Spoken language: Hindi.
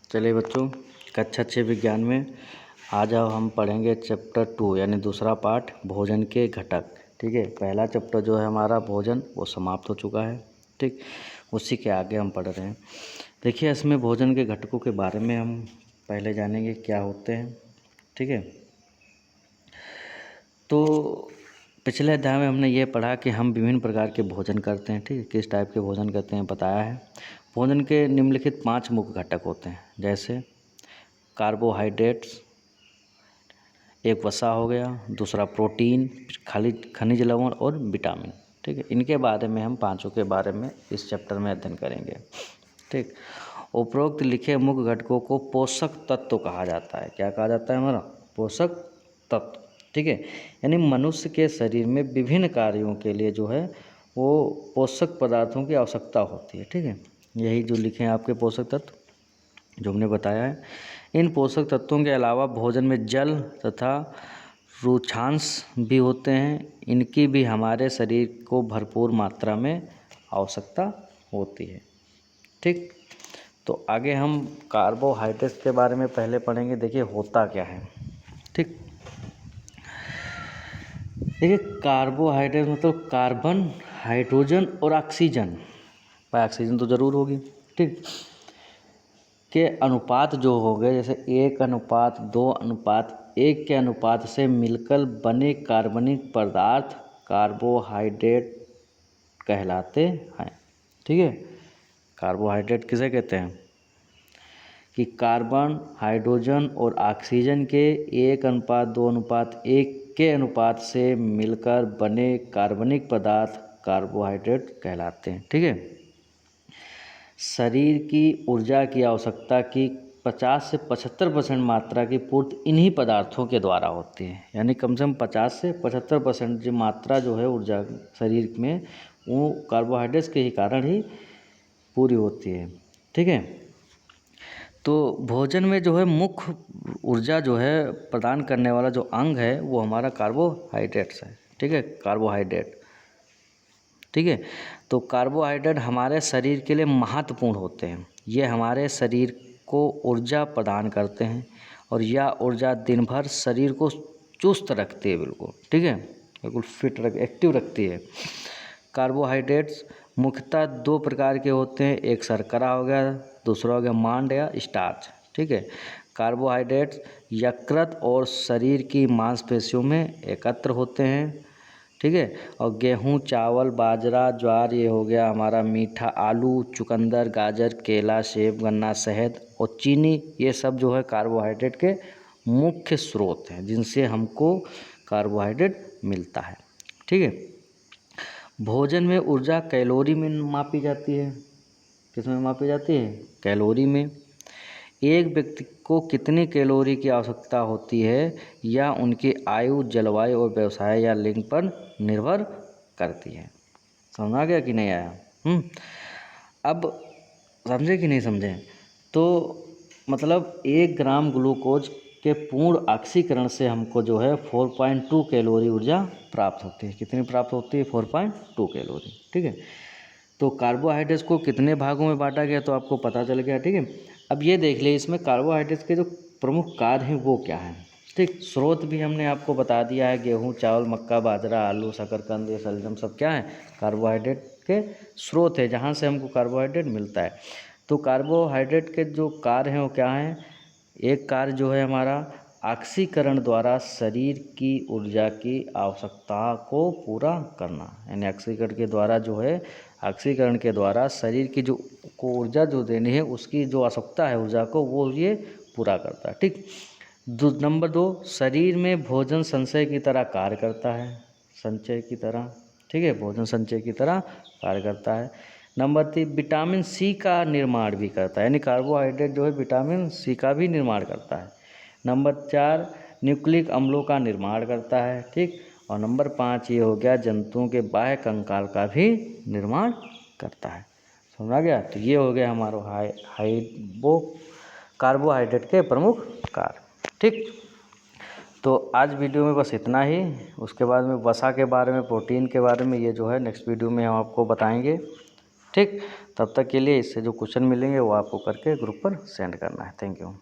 चलिए बच्चों, कक्षा 6 विज्ञान में आज हम पढ़ेंगे चैप्टर 2 यानी दूसरा पार्ट भोजन के घटक। ठीक है, पहला चैप्टर जो है हमारा भोजन वो समाप्त हो चुका है। ठीक, उसी के आगे हम पढ़ रहे हैं। देखिए, इसमें भोजन के घटकों के बारे में हम पहले जानेंगे क्या होते हैं। ठीक है, तो पिछले अध्याय में हमने ये पढ़ा कि हम विभिन्न प्रकार के भोजन करते हैं। ठीक है, किस टाइप के भोजन करते हैं बताया है। भोजन के निम्नलिखित 5 मुख्य घटक होते हैं, जैसे कार्बोहाइड्रेट्स, एक वसा हो गया, दूसरा प्रोटीन, खनिज लवण और विटामिन। ठीक है, इनके बारे में हम पांचों के बारे में इस चैप्टर में अध्ययन करेंगे। ठीक, उपरोक्त लिखे मुख्य घटकों को पोषक तत्व कहा जाता है। क्या कहा जाता है हमारा? पोषक तत्व। ठीक है, यानी मनुष्य के शरीर में विभिन्न कार्यों के लिए जो है वो पोषक पदार्थों की आवश्यकता होती है। ठीक है, यही जो लिखे हैं आपके पोषक तत्व जो हमने बताया है। इन पोषक तत्वों के अलावा भोजन में जल तथा रुक्षांश भी होते हैं। इनकी भी हमारे शरीर को भरपूर मात्रा में आवश्यकता होती है। ठीक, तो आगे हम कार्बोहाइड्रेट्स के बारे में पहले पढ़ेंगे। देखिए होता क्या है। ठीक, देखिए कार्बोहाइड्रेट मतलब कार्बन, हाइड्रोजन और ऑक्सीजन, भाई ऑक्सीजन तो ज़रूर होगी। ठीक, के अनुपात जो हो गए, जैसे 1:2:1 के अनुपात से मिलकर बने कार्बनिक पदार्थ कार्बोहाइड्रेट कहलाते हैं। ठीक है, कार्बोहाइड्रेट किसे कहते हैं कि कार्बन, हाइड्रोजन और ऑक्सीजन के 1:2:1 के अनुपात से मिलकर बने कार्बनिक पदार्थ कार्बोहाइड्रेट कहलाते हैं। ठीक है, शरीर की ऊर्जा की आवश्यकता की 50 से 75% मात्रा की पूर्ति इन्हीं पदार्थों के द्वारा होती है। यानी कम से कम 50 से 75% जो मात्रा जो है ऊर्जा शरीर में, वो कार्बोहाइड्रेट्स के ही कारण ही पूरी होती है। ठीक है, तो भोजन में जो है मुख्य ऊर्जा जो है प्रदान करने वाला जो अंग है वो हमारा कार्बोहाइड्रेट्स है। ठीक है, कार्बोहाइड्रेट। ठीक है, तो कार्बोहाइड्रेट हमारे शरीर के लिए महत्वपूर्ण होते हैं। ये हमारे शरीर को ऊर्जा प्रदान करते हैं और यह ऊर्जा दिन भर शरीर को चुस्त रखती है। बिल्कुल ठीक है, बिल्कुल फिट एक्टिव रखती है। कार्बोहाइड्रेट्स मुख्यतः 2 प्रकार के होते हैं, एक शर्करा हो गया, दूसरा हो गया मांड या स्टार्च। ठीक है, कार्बोहाइड्रेट्स यकृत और शरीर की मांसपेशियों में एकत्र होते हैं। ठीक है, और गेहूं, चावल, बाजरा, ज्वार, ये हो गया हमारा मीठा, आलू, चुकंदर, गाजर, केला, सेब, गन्ना, शहद और चीनी, ये सब जो है कार्बोहाइड्रेट के मुख्य स्रोत हैं जिनसे हमको कार्बोहाइड्रेट मिलता है। ठीक है, भोजन में ऊर्जा कैलोरी में मापी जाती है। किस में मापी जाती है? कैलोरी में। एक व्यक्ति को कितनी कैलोरी की आवश्यकता होती है या उनकी आयु, जलवायु और व्यवसाय या लिंग पर निर्भर करती है। समझ आ गया कि नहीं आया? अब समझे कि नहीं समझे? तो मतलब 1 ग्राम ग्लूकोज के पूर्ण ऑक्सीकरण से हमको जो है 4.2 कैलोरी ऊर्जा प्राप्त होती है। कितनी प्राप्त होती है? 4.2 कैलोरी। ठीक है, तो कार्बोहाइड्रेट्स को कितने भागों में बांटा गया तो आपको पता चल गया। ठीक है, अब ये देख लिए इसमें कार्बोहाइड्रेट्स के जो प्रमुख कार्य हैं वो क्या हैं। ठीक, स्रोत भी हमने आपको बता दिया है, गेहूं, चावल, मक्का, बाजरा, आलू, शकरकंद, ये शलजम सब क्या है? कार्बोहाइड्रेट के स्रोत है जहाँ से हमको कार्बोहाइड्रेट मिलता है। तो कार्बोहाइड्रेट के जो कार्य हैं वो क्या हैं? एक कार्य जो है हमारा ऑक्सीकरण द्वारा शरीर की ऊर्जा की आवश्यकता को पूरा करना, यानी ऑक्सीकरण के द्वारा जो है, ऑक्सीकरण के द्वारा शरीर की जो को ऊर्जा जो देनी है उसकी जो आवश्यकता है ऊर्जा को, वो ये पूरा करता है। ठीक, नंबर 2, शरीर में भोजन संचय की तरह कार्य करता है, संचय की तरह। ठीक है, भोजन संचय की तरह कार्य करता है। नंबर 3, विटामिन सी का निर्माण भी करता है, यानी कार्बोहाइड्रेट जो है विटामिन सी का भी निर्माण करता है। नंबर 4, न्यूक्लिक अम्लों का निर्माण करता है। ठीक, और नंबर 5 ये हो गया जंतुओं के बाह्य कंकाल का भी निर्माण करता है। समझा गया? तो ये हो गया हमारा कार्बोहाइड्रेट के प्रमुख कार्य। ठीक, तो आज वीडियो में बस इतना ही। उसके बाद में वसा के बारे में, प्रोटीन के बारे में, ये जो है नेक्स्ट वीडियो में हम आपको बताएंगे। ठीक, तब तक के लिए इससे जो क्वेश्चन मिलेंगे वो आपको करके ग्रुप पर सेंड करना है। Thank you.